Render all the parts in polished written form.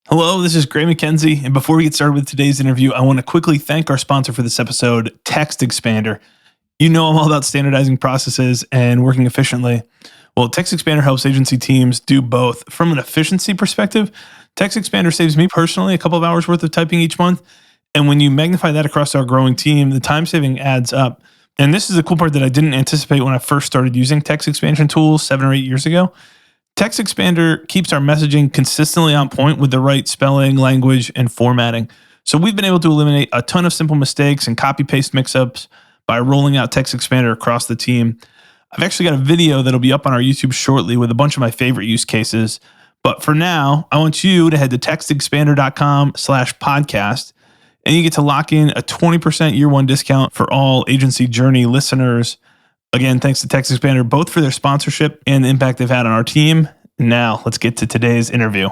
Hello, this is Gray MacKenzie, and before we get started with today's interview, I want to quickly thank our sponsor for this episode, Text Expander. You know I'm all about standardizing processes and working efficiently. Well, Text Expander helps agency teams do both. From an efficiency perspective, Text Expander saves me personally a couple of hours worth of typing each month, and when you magnify that across our growing team, the time saving adds up. And this is the cool part that I didn't anticipate when I first started using text expansion tools 7 or 8 years ago. Text Expander keeps our messaging consistently on point with the right spelling, language, and formatting. So we've been able to eliminate a ton of simple mistakes and copy-paste mix-ups by rolling out Text Expander across the team. I've actually got a video that'll be up on our YouTube shortly with a bunch of my favorite use cases. But for now, I want you to head to textexpander.com/podcast, and you get to lock in a 20% year one discount for all Agency Journey listeners. Again, thanks to Text Expander, both for their sponsorship and the impact they've had on our team. Now, let's get to today's interview.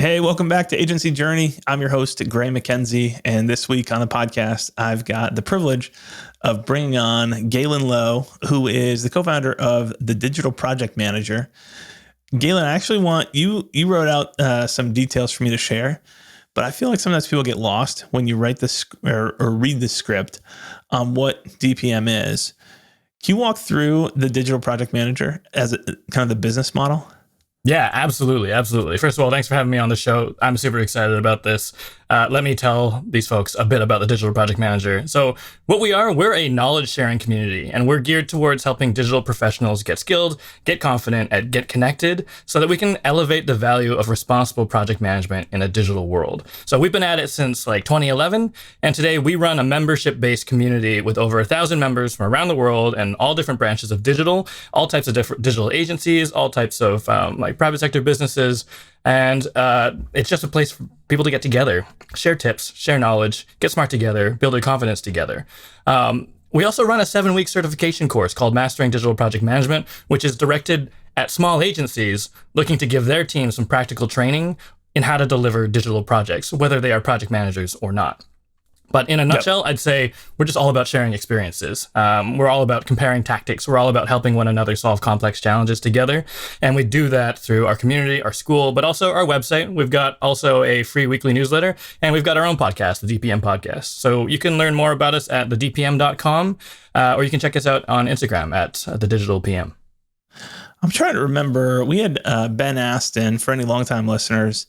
Hey, welcome back to Agency Journey. I'm your host, Gray MacKenzie, and this week on the podcast, I've got the privilege of bringing on Galen Low, who is the co-founder of the Digital Project Manager. Galen, I actually want you wrote out some details for me to share, but I feel like sometimes people get lost when you write this or read the script on what DPM is. Can you walk through the Digital Project Manager as kind of the business model? Yeah, absolutely. Absolutely. First of all, thanks for having me on the show. I'm super excited about this. Let me tell these folks a bit about the Digital Project Manager. So what we're a knowledge sharing community, and we're geared towards helping digital professionals get skilled, get confident, and get connected so that we can elevate the value of responsible project management in a digital world. So we've been at it since 2011, and today we run a membership-based community with over 1,000 members from around the world and all different branches of digital, all types of different digital agencies, all types of private sector businesses. And it's just a place for people to get together, share tips, share knowledge, get smart together, build their confidence together. We also run a 7-week certification course called Mastering Digital Project Management, which is directed at small agencies looking to give their team some practical training in how to deliver digital projects, whether they are project managers or not. But in a nutshell, I'd say we're just all about sharing experiences. We're all about comparing tactics. We're all about helping one another solve complex challenges together. And we do that through our community, our school, but also our website. We've got also a free weekly newsletter, and we've got our own podcast, the DPM podcast. So you can learn more about us at thedpm.com, or you can check us out on Instagram at thedigitalpm. I'm trying to remember. We had Ben Aston, for any longtime listeners.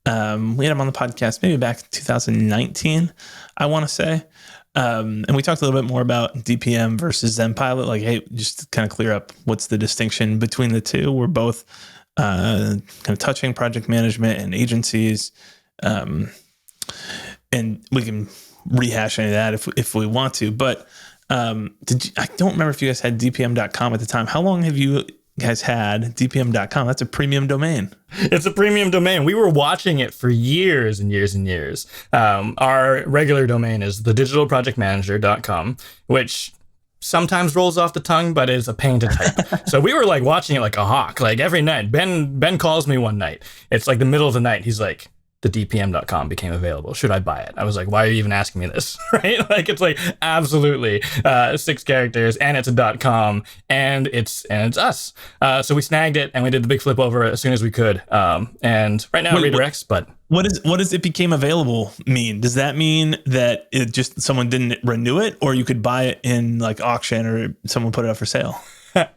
We had him on the podcast maybe back in 2019, I want to say. And we talked a little bit more about DPM versus ZenPilot. Like, hey, just to kind of clear up what's the distinction between the two. We're both kind of touching project management and agencies. And we can rehash any of that if we want to. But I don't remember if you guys had DPM.com at the time. How long have you guys had DPM.com? That's a premium domain. It's a premium domain. We were watching it for years and years and years. Our regular domain is thedigitalprojectmanager.com, which sometimes rolls off the tongue, but is a pain to type. So we were watching it like a hawk, every night. Ben calls me one night. It's the middle of the night. He's like, the DPM.com became available. Should I buy it? I was like, why are you even asking me this? Right? It's absolutely 6 characters, and it's a .com, and it's us. So we snagged it, and we did the big flip over as soon as we could. And right now it redirects, but what does it became available mean? Does that mean that it just someone didn't renew it, or you could buy it in auction, or someone put it up for sale?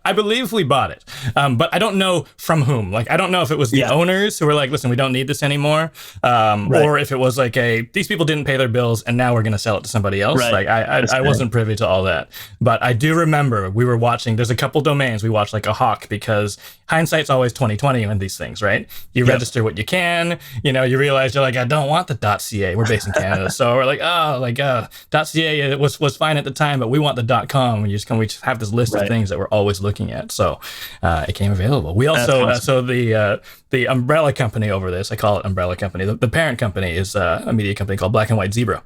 I believe we bought it, but I don't know from whom. I don't know if it was the owners who were like, listen, we don't need this anymore, or if it was these people didn't pay their bills and now we're going to sell it to somebody else. Right. I wasn't privy to all that, but I do remember we were watching. There's a couple domains we watched like a hawk, because hindsight's always 2020 on these things, right? You register what you can. You realize you're like, I don't want the .ca. We're based in Canada, so we're like, .ca was fine at the time, but we want the .com. We just have this list of things that we're always looking at. So it came available. We also awesome. The umbrella company over this, I call it umbrella company. The parent company is a media company called Black and White Zebra,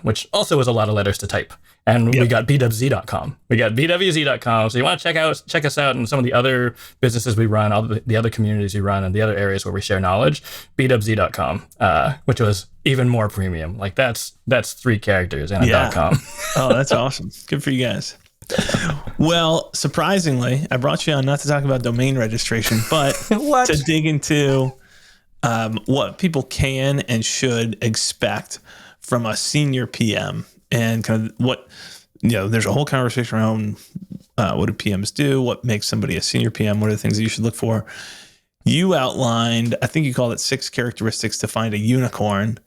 which also is a lot of letters to type. And we got bwz.com. We got bwz.com. So you want to check us out and some of the other businesses we run, all the other communities we run, and the other areas where we share knowledge. bwz.com, which was even more premium. That's 3 characters and a .com. Oh, that's awesome. Good for you guys. Well, surprisingly, I brought you on not to talk about domain registration, but to dig into what people can and should expect from a senior PM, and kind of what, there's a whole conversation around what do PMs do, what makes somebody a senior PM, what are the things that you should look for. You outlined, I think you called it 6 characteristics to find a unicorn.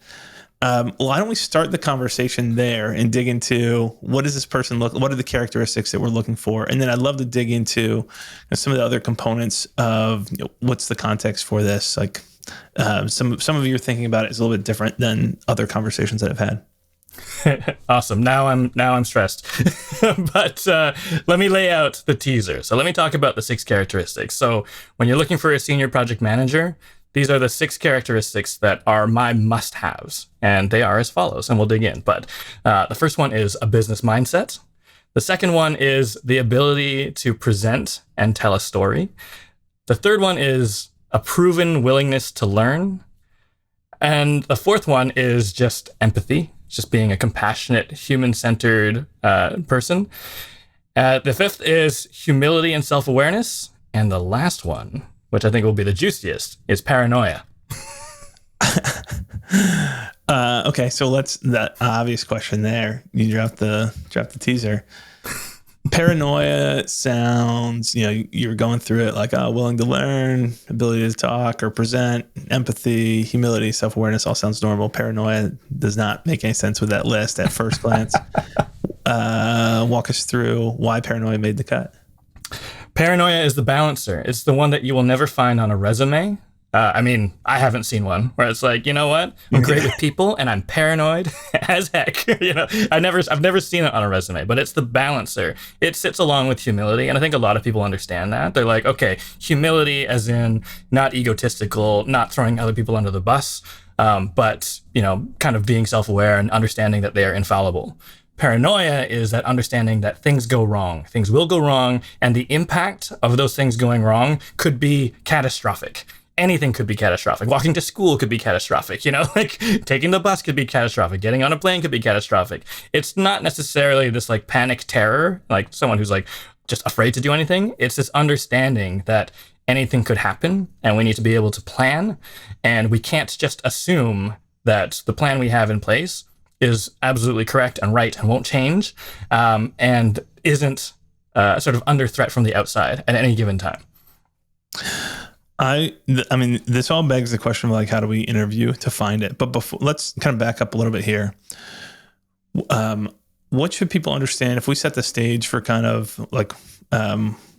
Why don't we start the conversation there and dig into what does this person look, what are the characteristics that we're looking for? And then I'd love to dig into some of the other components of what's the context for this. Like some of you are thinking about it is a little bit different than other conversations that I've had. Awesome. Now I'm stressed. But let me lay out the teaser. So let me talk about the 6 characteristics. So when you're looking for a senior project manager, these are the 6 characteristics that are my must-haves, and they are as follows, and we'll dig in. But the first one is a business mindset. The second one is the ability to present and tell a story. The third one is a proven willingness to learn. And the fourth one is just empathy, just being a compassionate, human-centered person. The fifth is humility and self-awareness. And the last one, which I think will be the juiciest, is paranoia. Okay, so that obvious question there. You dropped the teaser. Paranoia sounds, you're going through it like, willing to learn, ability to talk or present, empathy, humility, self-awareness, all sounds normal. Paranoia does not make any sense with that list at first glance. Walk us through why paranoia made the cut. Paranoia is the balancer. It's the one that you will never find on a resume. I haven't seen one where it's like, you know what? I'm great with people and I'm paranoid as heck. I've never seen it on a resume, but it's the balancer. It sits along with humility. And I think a lot of people understand that. They're like, okay, humility as in not egotistical, not throwing other people under the bus, but, kind of being self-aware and understanding that they are infallible. Paranoia is that understanding that things go wrong, things will go wrong, and the impact of those things going wrong could be catastrophic. Anything could be catastrophic. Walking to school could be catastrophic, like taking the bus could be catastrophic. Getting on a plane could be catastrophic. It's not necessarily this like panic terror, like someone who's like just afraid to do anything. It's this understanding that anything could happen and we need to be able to plan. And we can't just assume that the plan we have in place is absolutely correct and right and won't change, and isn't sort of under threat from the outside at any given time. I mean, this all begs the question of like, how do we interview to find it? But before, let's kind of back up a little bit here. What should people understand if we set the stage for kind of like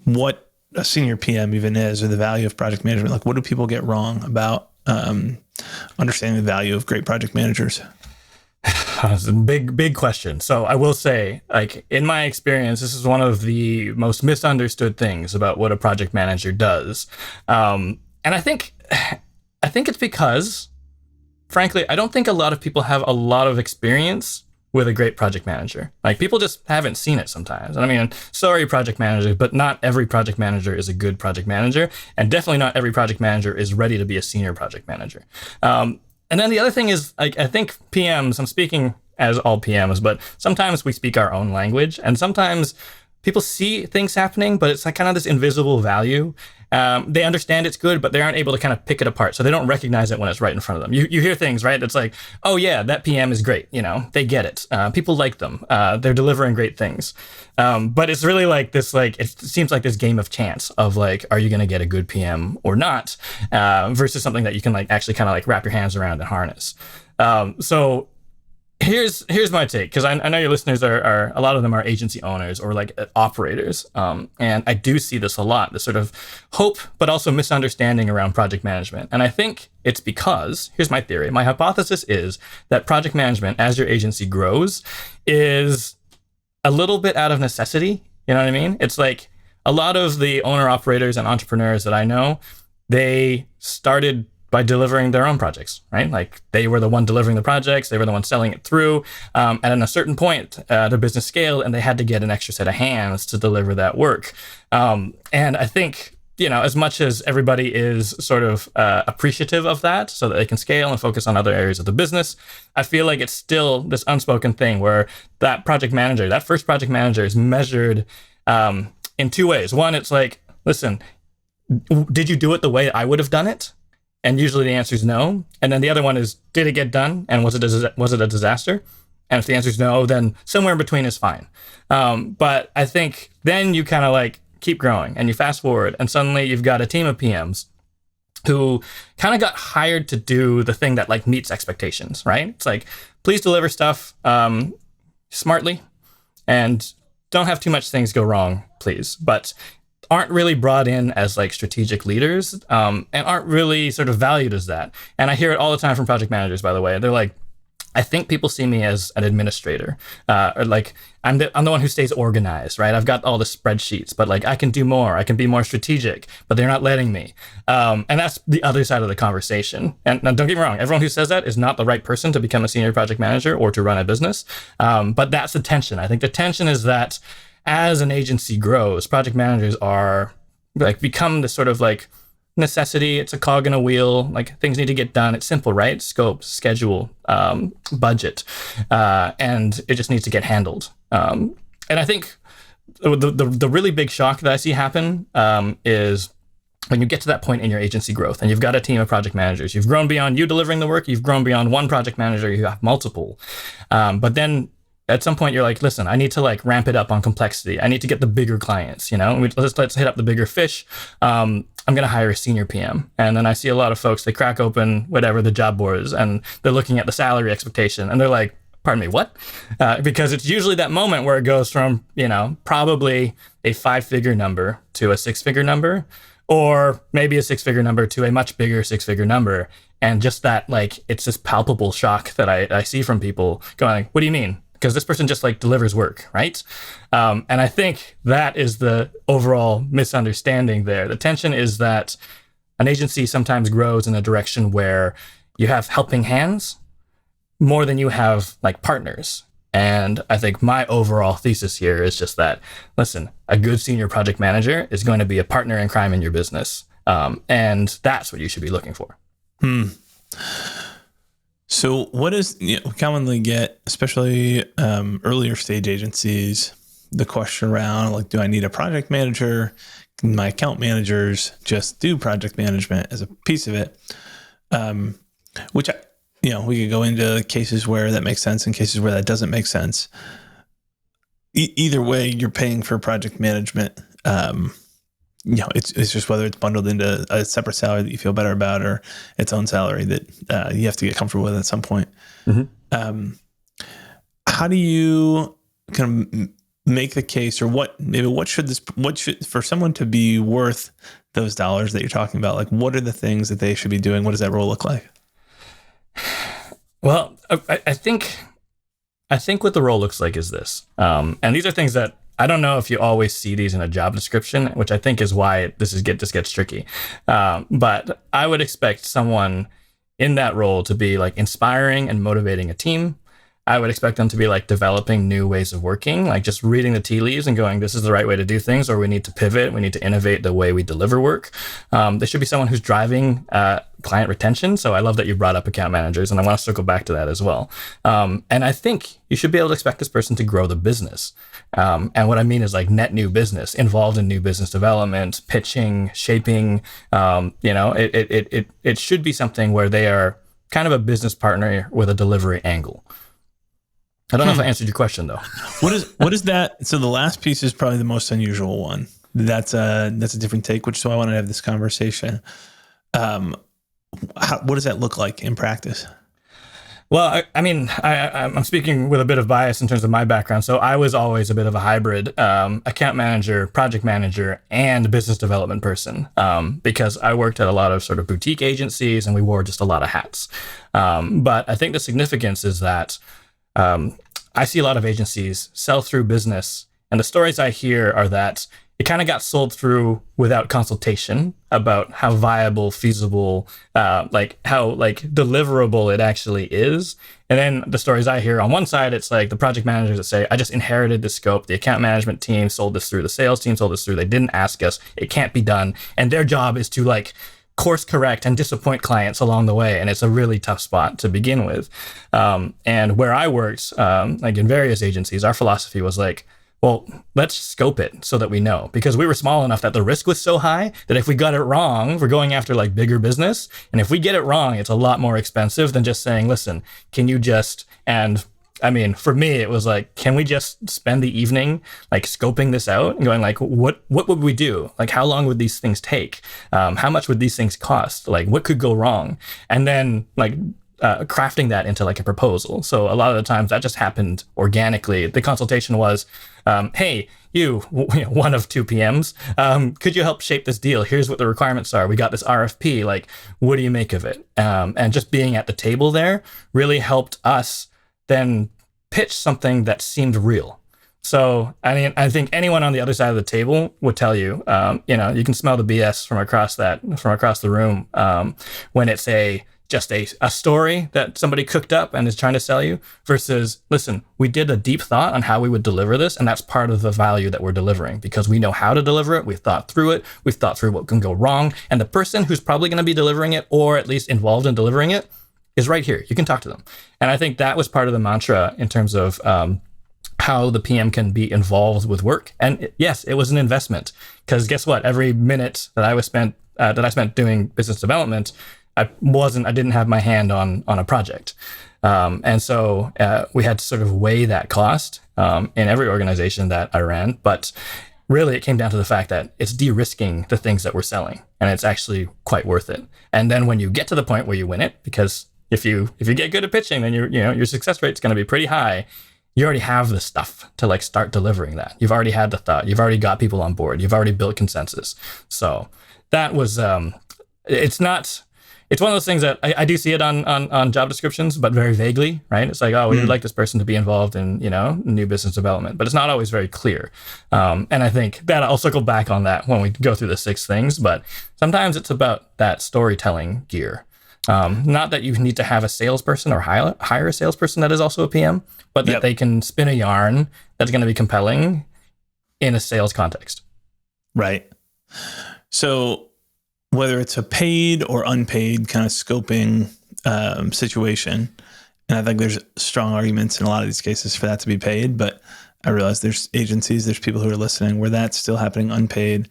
what a senior PM even is, or the value of project management? Like, what do people get wrong about understanding the value of great project managers? It's a big question. So I will say, like, in my experience, this is one of the most misunderstood things about what a project manager does. And I think it's because, frankly, I don't think a lot of people have a lot of experience with a great project manager. Like, people just haven't seen it sometimes. And I mean, sorry, project managers, but not every project manager is a good project manager. And definitely not every project manager is ready to be a senior project manager. And then the other thing is, like, I think PMs, I'm speaking as all PMs, but sometimes we speak our own language, and sometimes people see things happening, but it's like kind of this invisible value. They understand it's good, but they aren't able to kind of pick it apart. So they don't recognize it when it's right in front of them. You hear things, right? It's like, oh yeah, that PM is great. They get it. People like them. They're delivering great things. But it's really like this, like, it seems like this game of chance of like, are you going to get a good PM or not? Versus something that you can like actually kind of like wrap your hands around and harness. So here's my take, because I know your listeners are a lot of them are agency owners or like operators, and I do see this a lot, this sort of hope but also misunderstanding around project management. And I think it's because, here's my theory, my hypothesis is that project management, as your agency grows, is a little bit out of necessity. You know what I mean? It's like a lot of the owner operators and entrepreneurs that I know, they started by delivering their own projects, right? Like, they were the one delivering the projects, they were the one selling it through. And at a certain point, their business scaled and they had to get an extra set of hands to deliver that work. And I think, as much as everybody is sort of appreciative of that so that they can scale and focus on other areas of the business, I feel like it's still this unspoken thing where that first project manager is measured in two ways. One, it's like, listen, did you do it the way I would have done it? And usually the answer is no. And then the other one is, did it get done? And was it a disaster? And if the answer is no, then somewhere in between is fine. But I think then you kind of like keep growing and you fast forward and suddenly you've got a team of PMs who kind of got hired to do the thing that like meets expectations, right? It's like, please deliver stuff smartly and don't have too much things go wrong, please. But aren't really brought in as like strategic leaders and aren't really sort of valued as that. And I hear it all the time from project managers, by the way. They're like, I think people see me as an administrator, or like I'm the one who stays organized, right? I've got all the spreadsheets, but like I can do more. I can be more strategic, but they're not letting me. And that's the other side of the conversation. And now, don't get me wrong, everyone who says that is not the right person to become a senior project manager or to run a business. But that's the tension. I think the tension is that as an agency grows, project managers are like become this sort of like necessity. It's a cog in a wheel. Like things need to get done. It's simple, right? Scope, schedule, budget, and it just needs to get handled. And I think the really big shock that I see happen is when you get to that point in your agency growth and you've got a team of project managers. You've grown beyond you delivering the work. You've grown beyond one project manager. You have multiple. But then at some point you're like, listen, I need to like ramp it up on complexity. I need to get the bigger clients, let's hit up the bigger fish. I'm going to hire a senior PM. And then I see a lot of folks, they crack open whatever the job board is and they're looking at the salary expectation and they're like, pardon me, what? Because it's usually that moment where it goes from, probably a 5-figure number to a 6-figure number, or maybe a 6-figure number to a much bigger 6-figure number. And just that, like, it's this palpable shock that I see from people going, what do you mean? Because this person just like delivers work, right? And I think that is the overall misunderstanding there. The tension is that an agency sometimes grows in a direction where you have helping hands more than you have like partners. And I think my overall thesis here is just that, listen, a good senior project manager is going to be a partner in crime in your business. And that's what you should be looking for. So what is, we commonly get, especially earlier stage agencies, the question around like, do I need a project manager? Can my account managers just do project management as a piece of it? Which, we could go into cases where that makes sense and cases where that doesn't make sense. Either way, you're paying for project management. It's just whether it's bundled into a separate salary that you feel better about or its own salary that you have to get comfortable with at some point. Mm-hmm. How do you kind of make the case, or what should for someone to be worth those dollars that you're talking about? Like, what are the things that they should be doing? What does that role look like? Well, I think what the role looks like is this, and these are things that I don't know if you always see these in a job description, which I think is why this gets tricky. But I would expect someone in that role to be like inspiring and motivating a team. I would expect them to be like developing new ways of working, like just reading the tea leaves and going, this is the right way to do things, or we need to pivot. We need to innovate the way we deliver work. They should be someone who's driving client retention. So I love that you brought up account managers, and I want to circle back to that as well. And I think you should be able to expect this person to grow the business. And what I mean is like net new business, involved in new business development, pitching, shaping. It should be something where they are kind of a business partner with a delivery angle. I don't know if I answered your question though. What is that? So the last piece is probably the most unusual one. That's a different take, which is why I wanted to have this conversation. What does that look like in practice? Well, I'm speaking with a bit of bias in terms of my background. So I was always a bit of a hybrid account manager, project manager, and business development person because I worked at a lot of sort of boutique agencies and we wore just a lot of hats. But I think the significance is that I see a lot of agencies sell through business, and the stories I hear are that it kind of got sold through without consultation about how viable, feasible, like how like deliverable it actually is. And then the stories I hear on one side, it's like the project managers that say, I just inherited the scope. The account management team sold this through. The sales team sold this through. They didn't ask us. It can't be done. And their job is to like course correct and disappoint clients along the way. And it's a really tough spot to begin with. And where I worked, like in various agencies, our philosophy was like, well, let's scope it so that we know, because we were small enough that the risk was so high that if we got it wrong, we're going after like bigger business. And if we get it wrong, it's a lot more expensive than just saying, listen, can you just, and I mean, for me, it was like, can we just spend the evening like scoping this out and going like, what would we do? Like, how long would these things take? How much would these things cost? Like, what could go wrong? And then like, crafting that into like a proposal. So a lot of the times that just happened organically. The consultation was, hey, you one of two PMs, could you help shape this deal? Here's what the requirements are. We got this RFP. Like, what do you make of it? And just being at the table there really helped us then pitch something that seemed real. So, I mean, I think anyone on the other side of the table would tell you, you can smell the BS from across the room when it's just a story that somebody cooked up and is trying to sell you versus, listen, we did a deep thought on how we would deliver this. And that's part of the value that we're delivering because we know how to deliver it. We've thought through it. We've thought through what can go wrong. And the person who's probably going to be delivering it or at least involved in delivering it is right here. You can talk to them. And I think that was part of the mantra in terms of how the PM can be involved with work. And yes, it was an investment because guess what? Every minute that I spent doing business development, I didn't have my hand on a project. And so we had to sort of weigh that cost in every organization that I ran. But really, it came down to the fact that it's de-risking the things that we're selling, and it's actually quite worth it. And then when you get to the point where you win it, because if you get good at pitching, then your success rate is going to be pretty high. You already have the stuff to like start delivering that. You've already had the thought. You've already got people on board. You've already built consensus. So that was it's one of those things that I do see it on job descriptions, but very vaguely, right? It's like, oh, we would like this person to be involved in, new business development, but it's not always very clear. And I think that I'll circle back on that when we go through the 6 things, but sometimes it's about that storytelling gear. Not that you need to have a salesperson or hire a salesperson that is also a PM, but that they can spin a yarn that's going to be compelling in a sales context. Right. So whether it's a paid or unpaid kind of scoping situation, and I think there's strong arguments in a lot of these cases for that to be paid, but I realize there's agencies, there's people who are listening where that's still happening unpaid.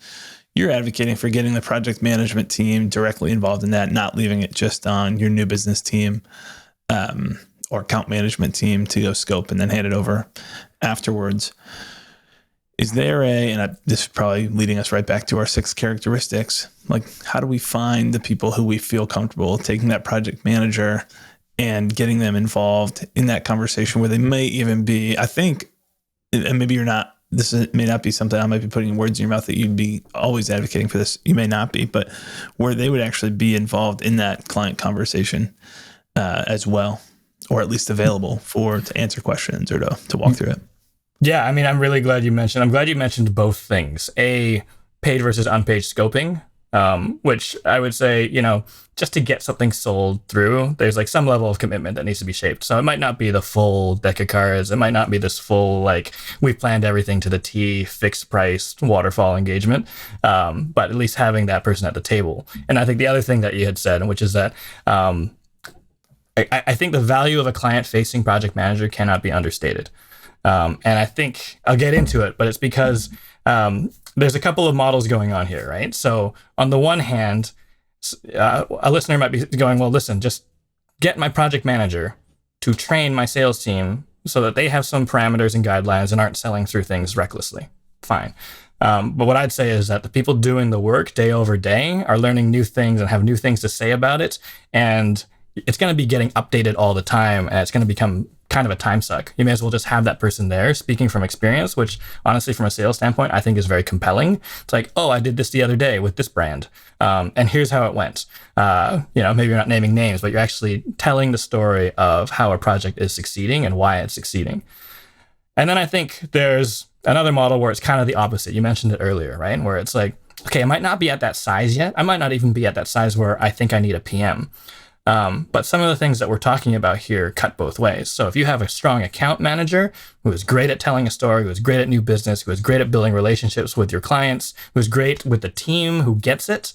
You're advocating for getting the project management team directly involved in that, not leaving it just on your new business team or account management team to go scope and then hand it over afterwards. Is there this is probably leading us right back to our 6 characteristics, like how do we find the people who we feel comfortable taking that project manager and getting them involved in that conversation where they may even be, I think, and maybe you're not, may not be something I might be putting words in your mouth that you'd be always advocating for this. You may not be, but where they would actually be involved in that client conversation as well, or at least available to answer questions or to walk through it. Yeah, I mean, I'm glad you mentioned both things. A, paid versus unpaid scoping, which I would say, just to get something sold through, there's like some level of commitment that needs to be shaped. So it might not be the full deck of cards. It might not be this full, like, we've planned everything to the T, fixed price, waterfall engagement, but at least having that person at the table. And I think the other thing that you had said, which is that I think the value of a client-facing project manager cannot be understated. And I think I'll get into it, but it's because there's a couple of models going on here, right? So on the one hand, a listener might be going, well, listen, just get my project manager to train my sales team so that they have some parameters and guidelines and aren't selling through things recklessly. Fine. But what I'd say is that the people doing the work day over day are learning new things and have new things to say about it. And it's going to be getting updated all the time, and it's going to become kind of a time suck. You may as well just have that person there speaking from experience, which honestly, from a sales standpoint, I think is very compelling. It's like, oh, I did this the other day with this brand, and here's how it went. Maybe you're not naming names, but you're actually telling the story of how a project is succeeding and why it's succeeding. And then I think there's another model where it's kind of the opposite. You mentioned it earlier, right? Where it's like, okay, I might not be at that size yet. I might not even be at that size where I think I need a PM. But some of the things that we're talking about here cut both ways. So if you have a strong account manager who is great at telling a story, who is great at new business, who is great at building relationships with your clients, who is great with the team who gets it,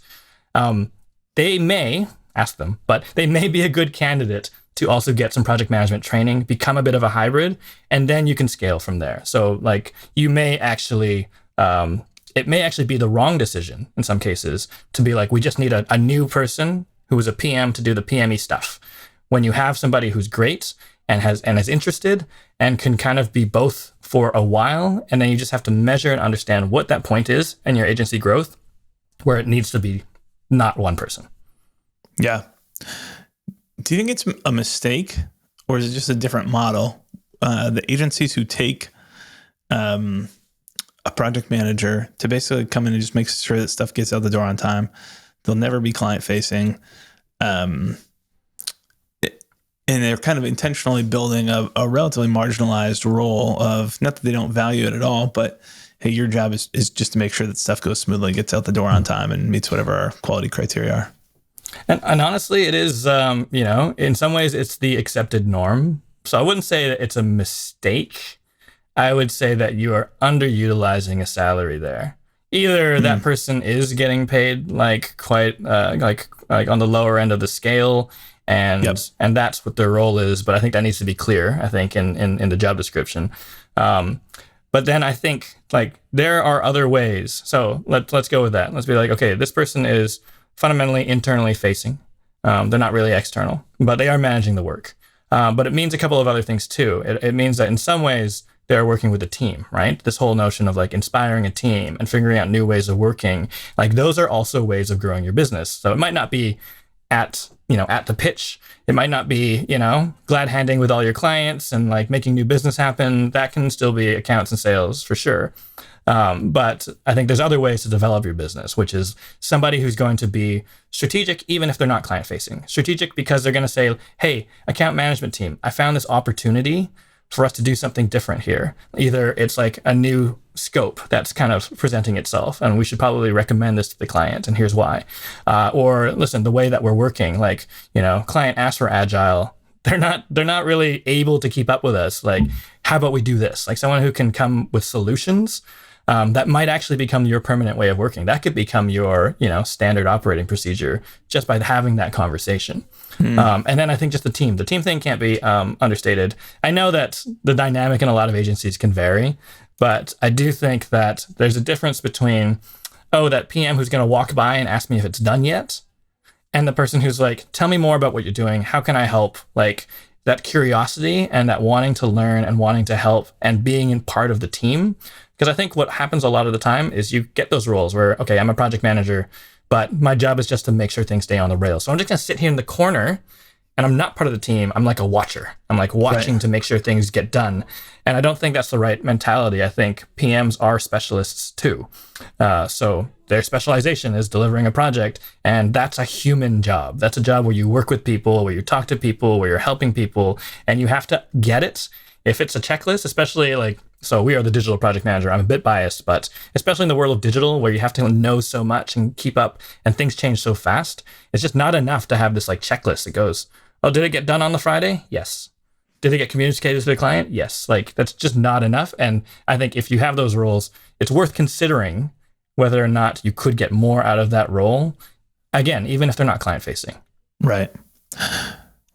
they may, ask them, but they may be a good candidate to also get some project management training, become a bit of a hybrid, and then you can scale from there. So like you may actually, it may actually be the wrong decision in some cases to be like, we just need a new person who is a PM to do the PME stuff. When you have somebody who's great and is interested and can kind of be both for a while, and then you just have to measure and understand what that point is in your agency growth, where it needs to be not one person. Yeah. Do you think it's a mistake, or is it just a different model? The agencies who take a project manager to basically come in and just make sure that stuff gets out the door on time, they'll never be client facing. And they're kind of intentionally building a relatively marginalized role of, not that they don't value it at all, but hey, your job is just to make sure that stuff goes smoothly, gets out the door on time, and meets whatever our quality criteria are. And honestly, it is, in some ways it's the accepted norm. So I wouldn't say that it's a mistake. I would say that you are underutilizing a salary there. Either that person is getting paid like quite like on the lower end of the scale, and that's what their role is. But I think that needs to be clear, I think, in the job description. But then I think like there are other ways. So let's go with that. Let's be like, okay, this person is fundamentally internally facing. They're not really external, but they are managing the work. But it means a couple of other things too. It means that in some ways they're working with a team, right? This whole notion of like inspiring a team and figuring out new ways of working, like those are also ways of growing your business. So it might not be at the pitch. It might not be, glad handing with all your clients and like making new business happen. That can still be accounts and sales for sure. But I think there's other ways to develop your business, which is somebody who's going to be strategic, even if they're not client facing. Strategic because they're going to say, hey, account management team, I found this opportunity for us to do something different here. Either it's like a new scope that's kind of presenting itself, and we should probably recommend this to the client, and here's why. Or listen, the way that we're working, like, client asks for agile. They're not really able to keep up with us. Like, how about we do this? Like someone who can come with solutions that might actually become your permanent way of working. That could become your, standard operating procedure just by having that conversation. And then I think just the team thing can't be understated. I know that the dynamic in a lot of agencies can vary, but I do think that there's a difference between, that PM who's going to walk by and ask me if it's done yet, and the person who's like, tell me more about what you're doing. How can I help? Like that curiosity and that wanting to learn and wanting to help and being in part of the team. Because I think what happens a lot of the time is you get those roles where, okay, I'm a project manager, but my job is just to make sure things stay on the rails. So I'm just going to sit here in the corner and I'm not part of the team. I'm like a watcher. I'm like watching to make sure things get done. And I don't think that's the right mentality. I think PMs are specialists too. So their specialization is delivering a project, and that's a human job. That's a job where you work with people, where you talk to people, where you're helping people, and you have to get it. If it's a checklist, especially so we are the digital project manager. I'm a bit biased, but especially in the world of digital where you have to know so much and keep up and things change so fast, it's just not enough to have this checklist that goes, oh, did it get done on the Friday? Yes. Did it get communicated to the client? Yes. That's just not enough. And I think if you have those roles, it's worth considering whether or not you could get more out of that role. Again, even if they're not client facing. Right.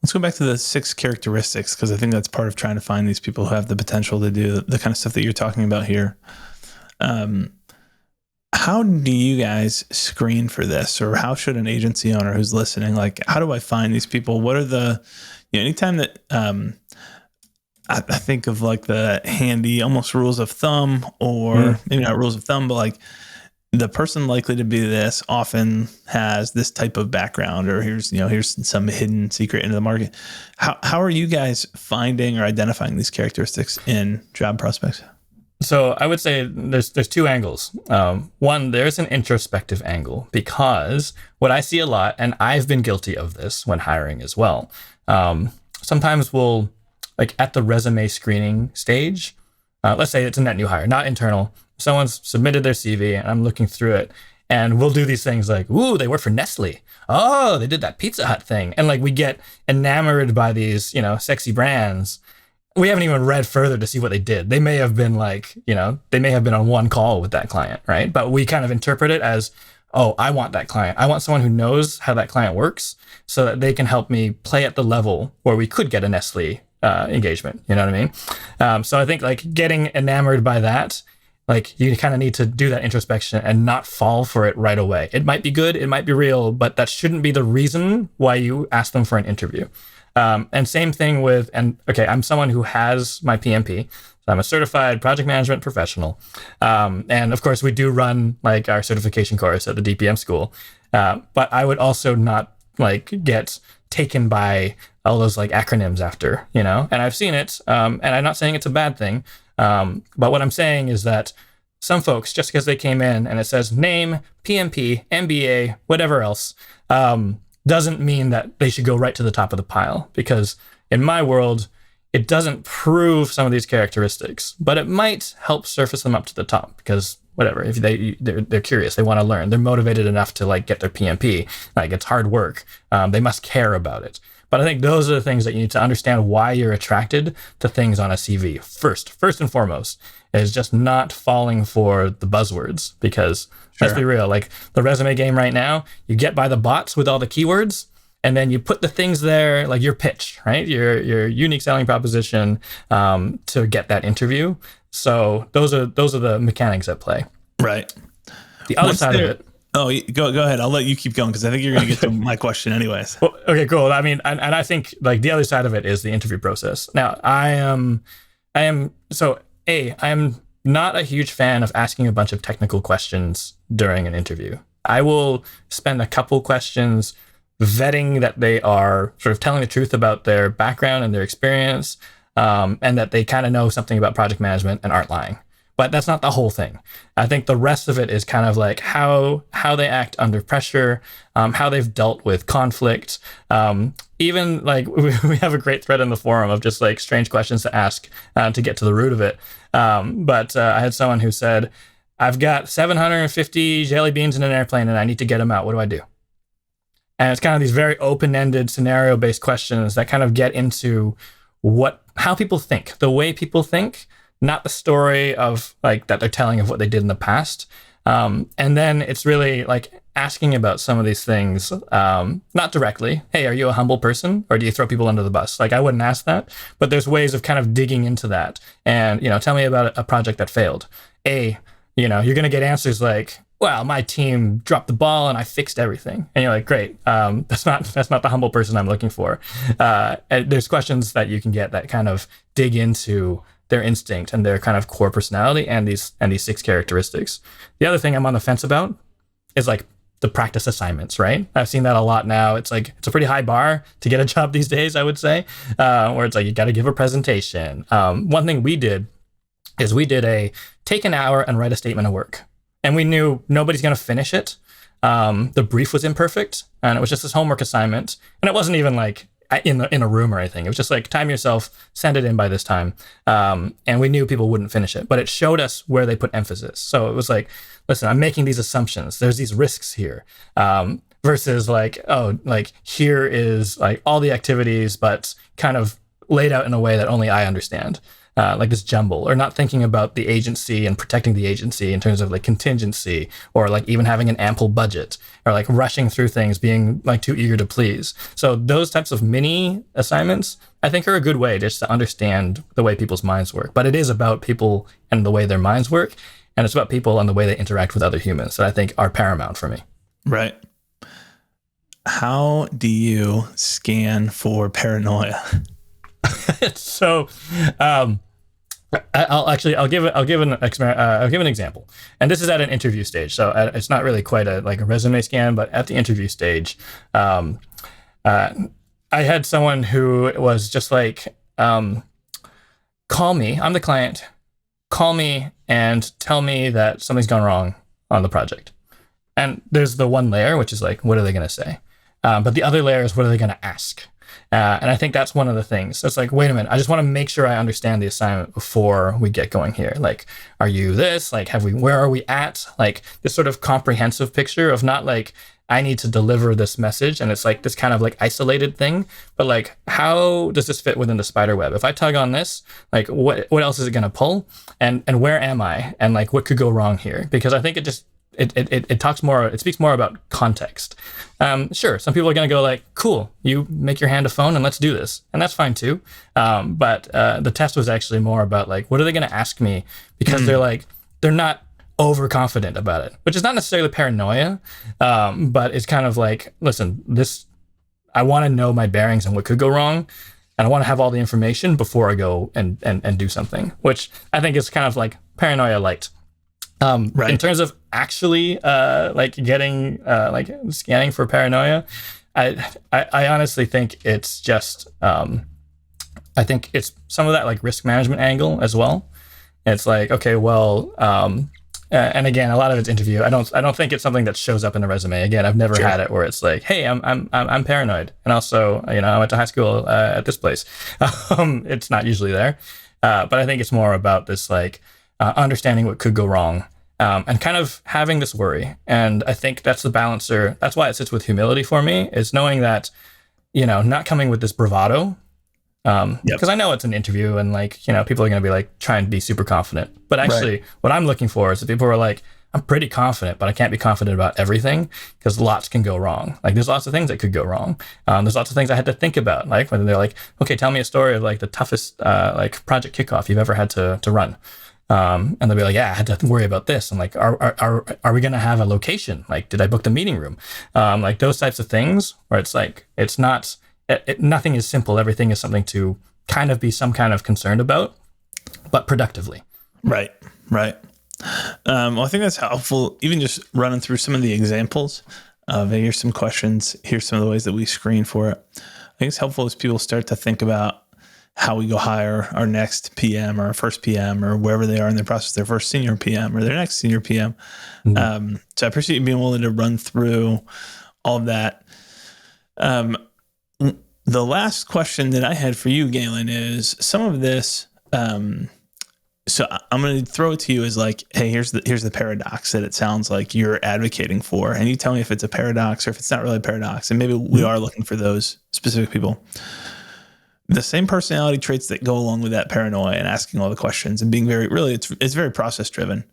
Let's go back to the 6 characteristics, because I think that's part of trying to find these people who have the potential to do the kind of stuff that you're talking about here. How do you guys screen for this, or how should an agency owner who's listening, how do I find these people? What are the, anytime that I think of the handy almost rules of thumb, or maybe not rules of thumb, but the person likely to be this often has this type of background, or here's some hidden secret into the market. How are you guys finding or identifying these characteristics in job prospects? So I would say there's 2 angles. One, there's an introspective angle, because what I see a lot, and I've been guilty of this when hiring as well. Sometimes we'll at the resume screening stage, let's say it's a net new hire, not internal. Someone's submitted their CV and I'm looking through it, and we'll do these things like, ooh, they work for Nestle. Oh, they did that Pizza Hut thing. And like we get enamored by these, sexy brands. We haven't even read further to see what they did. They may have been like, they may have been on one call with that client, right? But we kind of interpret it as, oh, I want that client. I want someone who knows how that client works so that they can help me play at the level where we could get a Nestle engagement. You know what I mean? So I think like getting enamored by that, like you kind of need to do that introspection and not fall for it right away. It might be good, it might be real, but that shouldn't be the reason why you ask them for an interview. And same thing with, I'm someone who has my PMP. So I'm a certified project management professional. And of course we do run like our certification course at the DPM school. But I would also not like get taken by all those like acronyms after, and I've seen it. And I'm not saying it's a bad thing. But what I'm saying is that some folks, just because they came in and it says name, PMP, MBA, whatever else, doesn't mean that they should go right to the top of the pile. Because in my world, it doesn't prove some of these characteristics, but it might help surface them up to the top. Because whatever, if they're curious, they want to learn, they're motivated enough to like get their PMP. Like it's hard work. They must care about it. But I think those are the things that you need to understand why you're attracted to things on a CV. First and foremost, is just not falling for the buzzwords, because let's be real, like the resume game right now, you get by the bots with all the keywords, and then you put the things there, like your pitch, right? Your unique selling proposition to get that interview. So those are the mechanics at play. Right. The other side of it. Oh, go ahead. I'll let you keep going because I think you're going to get to my question anyways. Well, okay, cool. I mean, and I think like the other side of it is the interview process. Now, I am not a huge fan of asking a bunch of technical questions during an interview. I will spend a couple questions vetting that they are sort of telling the truth about their background and their experience, and that they kind of know something about project management and aren't lying. But that's not the whole thing. I think the rest of it is kind of like how they act under pressure, how they've dealt with conflict. Even like we have a great thread in the forum of just like strange questions to ask to get to the root of it. But I had someone who said, I've got 750 jelly beans in an airplane and I need to get them out. What do I do? And it's kind of these very open-ended scenario-based questions that kind of get into how people think, the way people think, not the story of like that they're telling of what they did in the past. And then it's really like asking about some of these things, not directly. Hey, are you a humble person or do you throw people under the bus? Like I wouldn't ask that, but there's ways of kind of digging into that. And, tell me about a project that failed. You're going to get answers like, well, my team dropped the ball and I fixed everything. And you're like, great. That's not the humble person I'm looking for. And there's questions that you can get that kind of dig into their instinct and their kind of core personality and these 6 characteristics. The other thing I'm on the fence about is like the practice assignments, right? I've seen that a lot now. It's like, it's a pretty high bar to get a job these days, I would say, where it's like, you got to give a presentation. One thing we did is take an hour and write a statement of work. And we knew nobody's going to finish it. The brief was imperfect and it was just this homework assignment. And it wasn't even like in a room or anything. It was just like, time yourself, send it in by this time. And we knew people wouldn't finish it, but it showed us where they put emphasis. So it was like, listen, I'm making these assumptions. There's these risks here. Versus like, oh, like here is like all the activities, but kind of laid out in a way that only I understand. Like this jumble, or not thinking about the agency and protecting the agency in terms of like contingency, or like even having an ample budget, or like rushing through things, being like too eager to please. So those types of mini assignments, I think, are a good way just to understand the way people's minds work. But it is about people and the way their minds work, and it's about people and the way they interact with other humans that I think are paramount for me. Right. How do you scan for paranoia? So, I'll give an example, and this is at an interview stage. So it's not really quite a resume scan, but at the interview stage, I had someone who was just like, call me. I'm the client. Call me and tell me that something's gone wrong on the project. And there's the one layer, which is like, what are they going to say? But the other layer is, what are they going to ask? And I think that's one of the things. So it's like, wait a minute, I just want to make sure I understand the assignment before we get going here. Like, are you this? Like, where are we at? Like this sort of comprehensive picture of not like, I need to deliver this message and it's like this kind of like isolated thing, but like, how does this fit within the spider web? If I tug on this, like what else is it going to pull? And where am I? And like, what could go wrong here? Because I think it speaks more about context. Sure, some people are going to go like, cool, you make your hand a phone and let's do this. And that's fine too. But the test was actually more about like, what are they going to ask me? Because they're not overconfident about it, which is not necessarily paranoia, but it's kind of like, listen, I want to know my bearings and what could go wrong, and I want to have all the information before I go and do something, which I think is kind of like paranoia light. Right. In terms of actually like getting like scanning for paranoia, I honestly think it's just I think it's some of that like risk management angle as well. It's like, okay, well, and again, a lot of it's interview. I don't think it's something that shows up in the resume. Again, I've never had it where it's like, hey, I'm paranoid, and also, I went to high school at this place. It's not usually there, but I think it's more about this like understanding what could go wrong, and kind of having this worry. And I think that's the balancer. That's why it sits with humility for me, is knowing that, not coming with this bravado. Because I know it's an interview and like, people are going to be like trying to be super confident. But actually what I'm looking for is that people are like, I'm pretty confident, but I can't be confident about everything because lots can go wrong. Like there's lots of things that could go wrong. There's lots of things I had to think about. Like when they're like, okay, tell me a story of like the toughest like project kickoff you've ever had to run. And they'll be like, yeah, I had to worry about this. And like, are we going to have a location? Like, did I book the meeting room? Like those types of things where it's like, it's not, nothing is simple. Everything is something to kind of be some kind of concerned about, but productively. Right. Well, I think that's helpful. Even just running through some of the examples of here's some questions, here's some of the ways that we screen for it. I think it's helpful as people start to think about how we go hire our next PM or our first PM or wherever they are in their process, their first senior PM or their next senior PM. Mm-hmm. So I appreciate you being willing to run through all of that. The last question that I had for you, Galen, is some of this. So I'm going to throw it to you as like, hey, here's the paradox that it sounds like you're advocating for, and you tell me if it's a paradox or if it's not really a paradox, and maybe we are looking for those specific people. The same personality traits that go along with that paranoia and asking all the questions and being it's very process driven.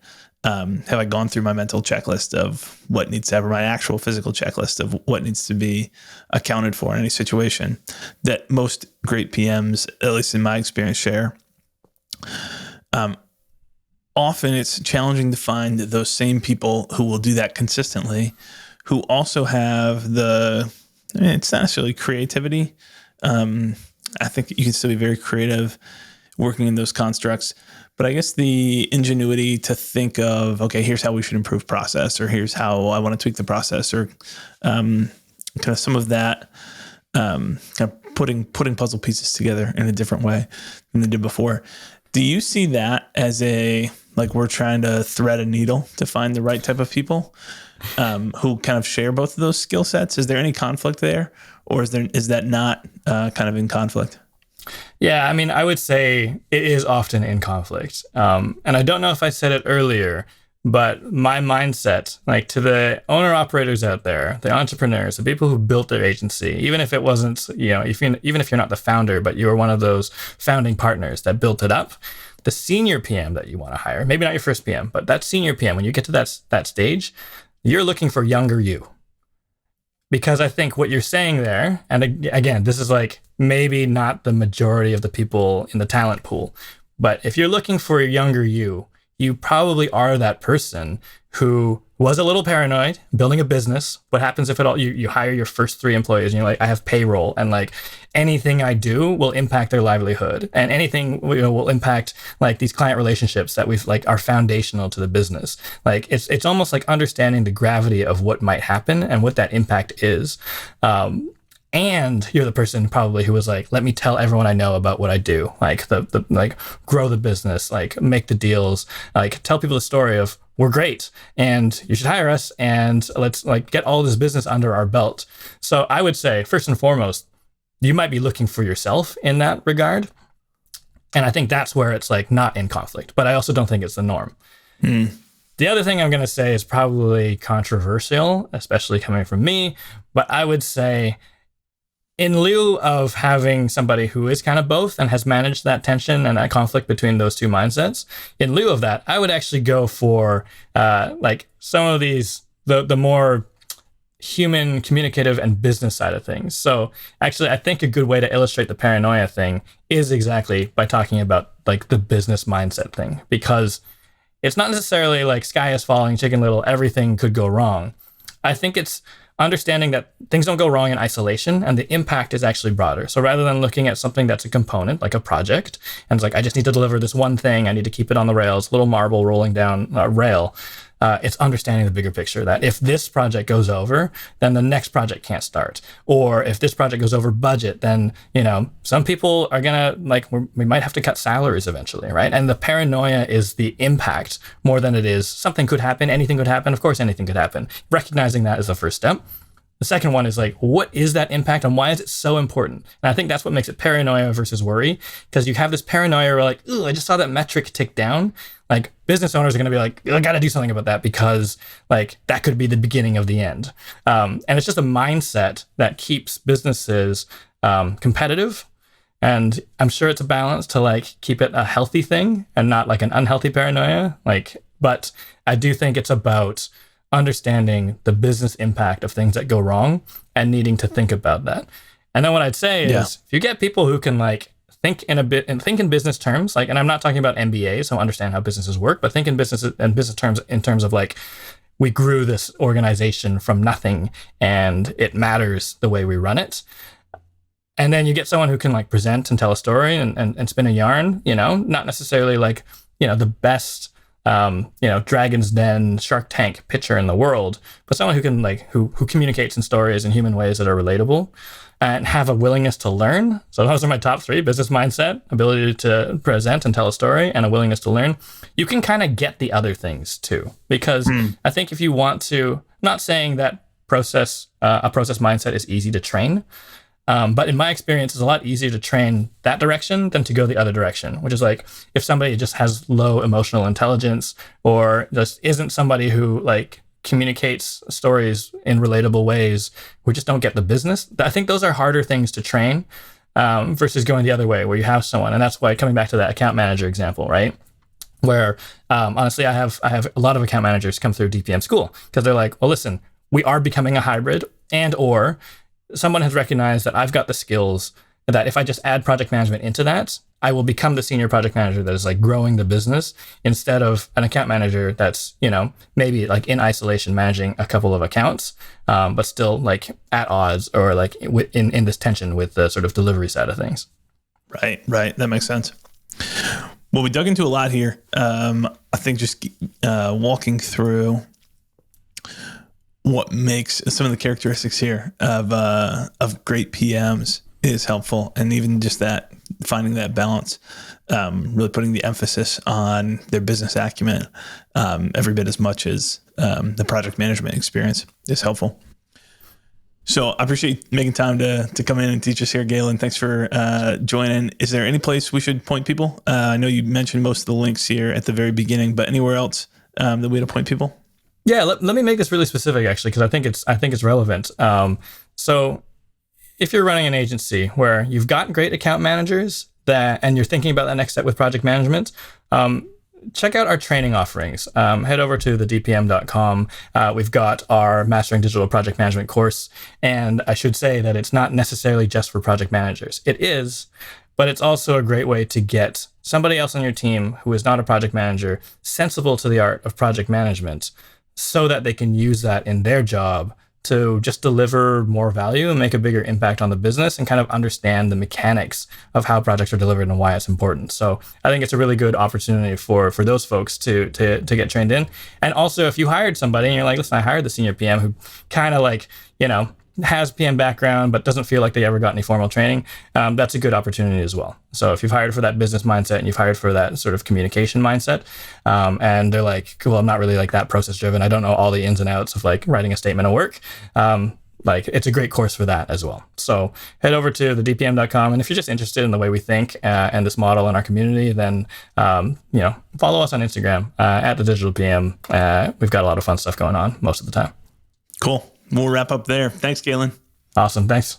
Have I gone through my mental checklist of what needs to happen, my actual physical checklist of what needs to be accounted for in any situation that most great PMs, at least in my experience, share. Often it's challenging to find those same people who will do that consistently, who also have it's not necessarily creativity. I think you can still be very creative working in those constructs. But I guess the ingenuity to think of, okay, here's how we should improve process, or here's how I want to tweak the process, or kind of some of that, kind of putting puzzle pieces together in a different way than they did before. Do you see that as we're trying to thread a needle to find the right type of people who kind of share both of those skill sets? Is there any conflict there, or is that not kind of in conflict? Yeah, I mean, I would say it is often in conflict. And I don't know if I said it earlier, but my mindset, like to the owner operators out there, the entrepreneurs, the people who built their agency, even if it wasn't, even if you're not the founder, but you were one of those founding partners that built it up, the senior PM that you want to hire, maybe not your first PM, but that senior PM, when you get to that stage, you're looking for younger you. Because I think what you're saying there, and again, this is like maybe not the majority of the people in the talent pool, but if you're looking for a younger you probably are that person who was a little paranoid, building a business. What happens if you hire your first 3 employees and you're like, I have payroll, and like anything I do will impact their livelihood, and anything will impact like these client relationships that we've like are foundational to the business. Like it's almost like understanding the gravity of what might happen and what that impact is. And you're the person probably who was like, let me tell everyone I know about what I do, like the like grow the business, like make the deals, like tell people the story of we're great and you should hire us and let's like get all this business under our belt. So I would say first and foremost, you might be looking for yourself in that regard. And I think that's where it's like not in conflict, but I also don't think it's the norm. The other thing I'm going to say is probably controversial, especially coming from me, but I would say in lieu of having somebody who is kind of both and has managed that tension and that conflict between those two mindsets, in lieu of that, I would actually go for like some of these, the more human, communicative, and business side of things. So actually, I think a good way to illustrate the paranoia thing is exactly by talking about like the business mindset thing, because it's not necessarily like sky is falling, chicken little, everything could go wrong. I think it's understanding that things don't go wrong in isolation and the impact is actually broader. So rather than looking at something that's a component, like a project, and it's like, I just need to deliver this one thing, I need to keep it on the rails, little marble rolling down a rail. It's understanding the bigger picture that if this project goes over, then the next project can't start. Or if this project goes over budget, then, you know, some people are going to like, we might have to cut salaries eventually, right? And the paranoia is the impact more than it is something could happen, anything could happen. Of course, anything could happen. Recognizing that is the first step. The second one is like, what is that impact and why is it so important? And I think that's what makes it paranoia versus worry, because you have this paranoia where like, oh, I just saw that metric tick down. Like business owners are going to be like, I got to do something about that because like that could be the beginning of the end. And it's just a mindset that keeps businesses competitive. And I'm sure it's a balance to like keep it a healthy thing and not like an unhealthy paranoia. Like, but I do think it's about understanding the business impact of things that go wrong and needing to think about that. And then what I'd say is if you get people who can like think in business terms, like, and I'm not talking about MBA, so understand how businesses work, but think in business terms in terms of like, we grew this organization from nothing and it matters the way we run it. And then you get someone who can like present and tell a story and spin a yarn, you know, not necessarily like, you know, the best Dragon's Den, Shark Tank pitcher in the world, but someone who can like, who communicates in stories and human ways that are relatable and have a willingness to learn. So those are my top three: business mindset, ability to present and tell a story, and a willingness to learn. You can kind of get the other things too, because I think if you want to, not saying that a process mindset is easy to train, but in my experience, it's a lot easier to train that direction than to go the other direction, which is like if somebody just has low emotional intelligence or just isn't somebody who like communicates stories in relatable ways, who just don't get the business. I think those are harder things to train versus going the other way where you have someone. And that's why, coming back to that account manager example, right? Where honestly, I have a lot of account managers come through DPM school because they're like, well, listen, we are becoming a hybrid, and or someone has recognized that I've got the skills that if I just add project management into that, I will become the senior project manager that is like growing the business instead of an account manager that's, you know, maybe like in isolation managing a couple of accounts, but still like at odds or like in this tension with the sort of delivery side of things. Right. That makes sense. Well, we dug into a lot here. I think just walking through what makes some of the characteristics here of great PMs is helpful, and even just that, finding that balance, really putting the emphasis on their business acumen every bit as much as the project management experience is helpful. So I appreciate making time to come in and teach us here, Galen. Thanks for joining. Is there any place we should point people? I know you mentioned most of the links here at the very beginning, but anywhere else that we had to point people? Yeah, let me make this really specific, actually, because I think it's relevant. So if you're running an agency where you've got great account managers and you're thinking about that next step with project management, check out our training offerings. Head over to thedpm.com. We've got our Mastering Digital Project Management course. And I should say that it's not necessarily just for project managers. It is, but it's also a great way to get somebody else on your team who is not a project manager sensible to the art of project management so that they can use that in their job to just deliver more value and make a bigger impact on the business and kind of understand the mechanics of how projects are delivered and why it's important. So I think it's a really good opportunity for those folks to get trained in. And also, if you hired somebody and you're like, listen, I hired the senior PM who kind of like, you know, has PM background, but doesn't feel like they ever got any formal training, that's a good opportunity as well. So if you've hired for that business mindset and you've hired for that sort of communication mindset, and they're like, cool, I'm not really like that process driven, I don't know all the ins and outs of like writing a statement of work, like it's a great course for that as well. So head over to thedpm.com, and if you're just interested in the way we think and this model in our community, then follow us on Instagram at the Digital PM. We've got a lot of fun stuff going on most of the time. Cool. We'll wrap up there. Thanks, Galen. Awesome. Thanks.